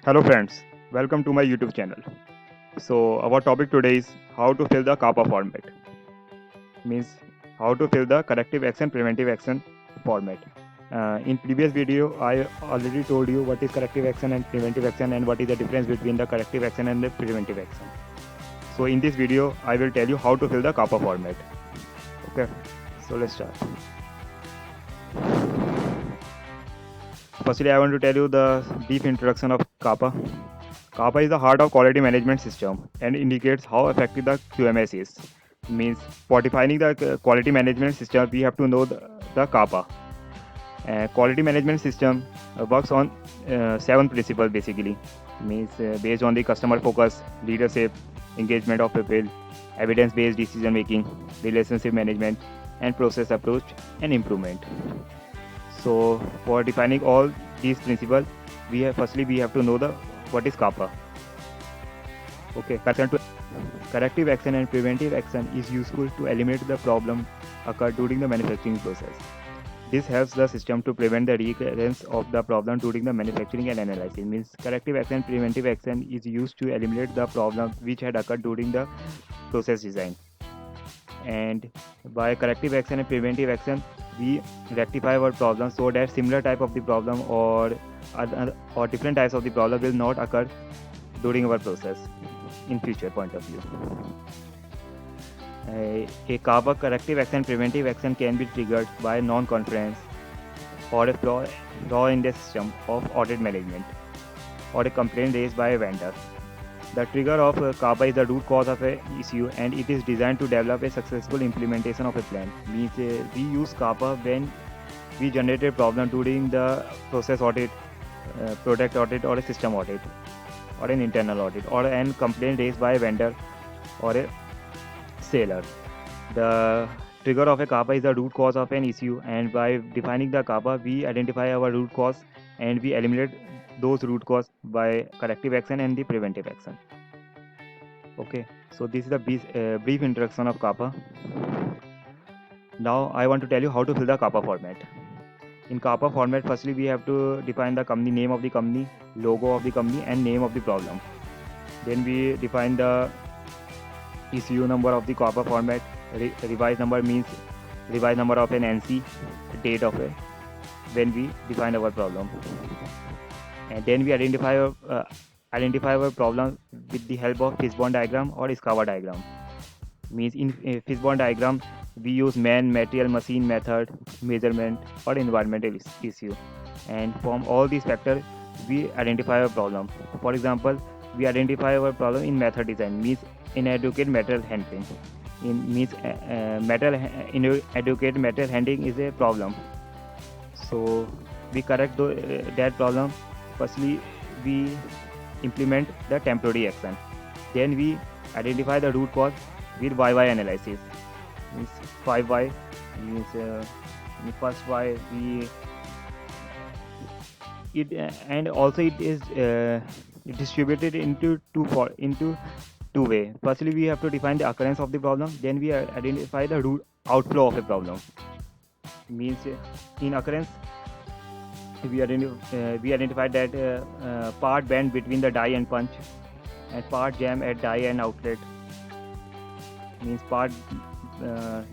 Hello friends, welcome to my YouTube channel. So our topic today is how to fill the kappa format. Means how to fill the corrective action, preventive action format. In previous video, I already told you what is corrective action and preventive action and what is the difference between the corrective action and the preventive action. So in this video, I will tell you how to fill the kappa format. Okay, so let's start. Firstly, I want to tell you the brief introduction of kappa. Kappa is the heart of quality management system and indicates how effective the QMS is. Means for defining the quality management system, we have to know the kappa. Quality management system works on seven principles basically. Means based on the customer focus, leadership, engagement of people, evidence-based decision making, relationship management, and process approach and improvement. So for defining all these principles, we have to know the what is kappa. Okay, corrective action and preventive action is useful to eliminate the problem occurred during the manufacturing process. This helps the system to prevent the recurrence of the problem during the manufacturing and analysis. Means corrective action, preventive action is used to eliminate the problem which had occurred during the process design. And by corrective action and preventive action, we rectify our problem so that similar type of the problem or different types of the problem will not occur during our process in future point of view. A kappa corrective action preventive action can be triggered by non-conference or a flaw in the system of audit management or a complaint raised by a vendor. The trigger of kappa is the root cause of an issue and it is designed to develop a successful implementation of a plan. Means we use kappa when we generate a problem during the process audit, product audit or a system audit or an internal audit or an complaint raised by a vendor or a seller. The trigger of a kappa is the root cause of an issue, and by defining the kappa, we identify our root cause and we eliminate those root cause by corrective action and the preventive action. Okay, so this is the brief introduction of kappa. Now I want to tell you how to fill the kappa format. In kappa format, firstly we have to define the company name of the company, logo of the company, and name of the problem. Then we define the ECU number of the kappa format. Revised number means revised number of an NC, date of it when we define our problem. And then we identify our problem with the help of fishbone diagram or SCAVA diagram. Means in fishbone diagram we use man, material, machine, method, measurement, or environmental issue, and from all these factors we identify our problem. For example, we identify our problem in method design, means inadequate material handling. In means inadequate material handling is a problem. So we correct that problem. Firstly, we implement the temporary action. Then we identify the root cause with YY analysis. Means 5Y means in first Y we it and also it is distributed into two way. Firstly, we have to define the occurrence of the problem. Then we identify the root outflow of a problem. Means in occurrence we identified that part bend between the die and punch, and part jam at die and outlet. Means part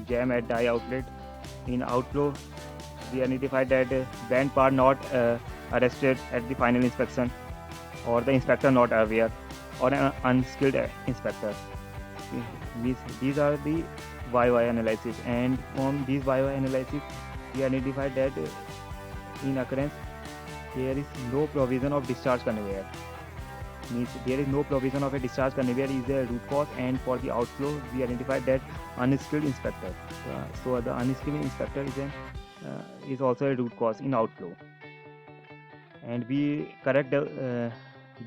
jam at die outlet. In outflow, we identified that bend part not arrested at the final inspection, or the inspector not aware, or an unskilled inspector. Means these are the YY analysis, and from these YY analysis, we identified that in occurrence there is no provision of discharge conveyor. Means there is no provision of a discharge conveyor is a root cause, and for the outflow we identified that unskilled inspector. So the unskilled inspector is also a root cause in outflow, and we correct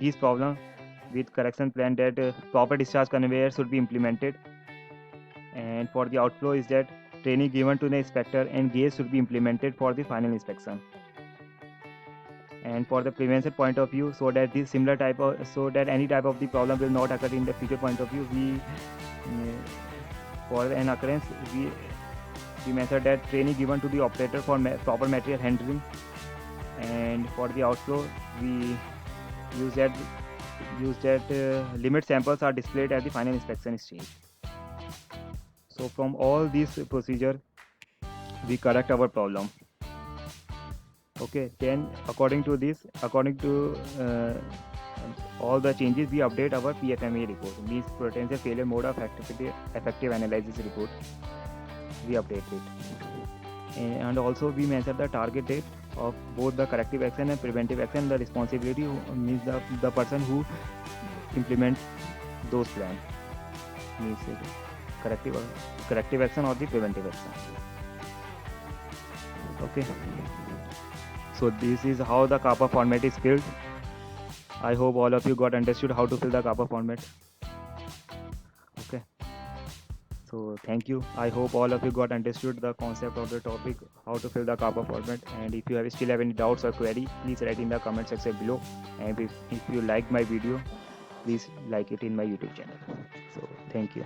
these problems with correction plan that proper discharge conveyor should be implemented, and for the outflow is that training given to the inspector and gauge should be implemented for the final inspection. And for the prevention point of view, so that any type of the problem will not occur in the future point of view, we for an occurrence we measure that training given to the operator for proper material handling, and for the outflow we use that limit samples are displayed at the final inspection stage. So from all these procedure, we correct our problem. Okay, then according to all the changes, we update our PFMA report, means potential failure mode of effective analysis report. We update it, and also we measure the target date of both the corrective action and preventive action. The responsibility means the person who implements those plans, means corrective corrective action or the preventive action. Okay, so this is how the CAPA format is filled. I hope all of you got understood how to fill the CAPA format. Okay, so thank you. I hope all of you got understood the concept of the topic, how to fill the CAPA format. And if you still have any doubts or query, please write in the comment section below. And if you like my video, please like it in my YouTube channel. So thank you.